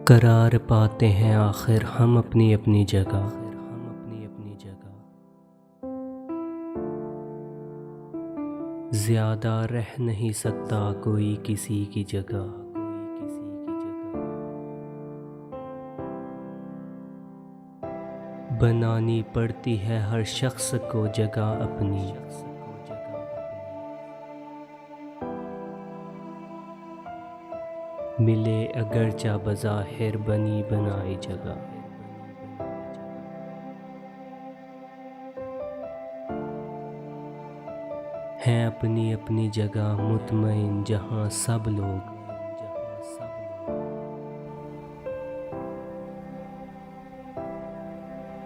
करार पाते हैं आखिर हम अपनी अपनी जगह। ज्यादा रह नहीं सकता कोई किसी की जगह। बनानी पड़ती है हर शख्स को जगह अपनी। मिले अगरचा बज़ाहिर बनी बनाई जगह। हैं अपनी अपनी जगह मुतमईन जहां सब लोग।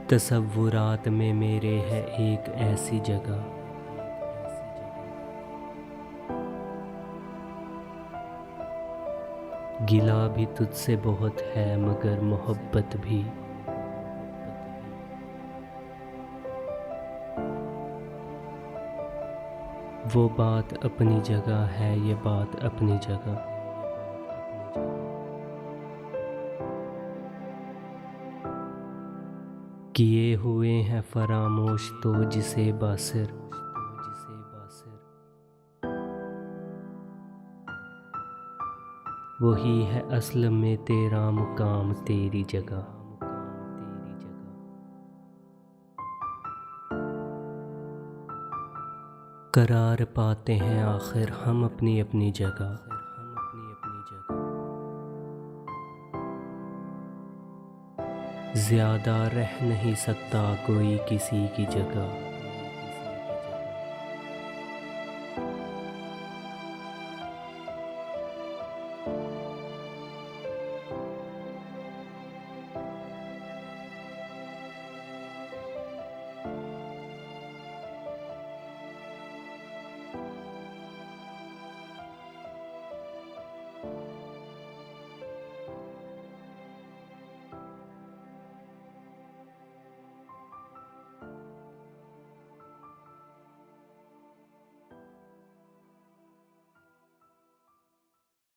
तसव्वुरात में मेरे है एक ऐसी जगह। गिला भी तुझसे बहुत है मगर मोहब्बत भी। वो बात अपनी जगह है, ये बात अपनी जगह। किए हुए हैं फरामोश तो जिसे बासिर। वही है असल में तेरा मुकाम तेरी जगह। करार पाते हैं आखिर हम अपनी अपनी जगह। ज्यादा रह नहीं सकता कोई किसी की जगह।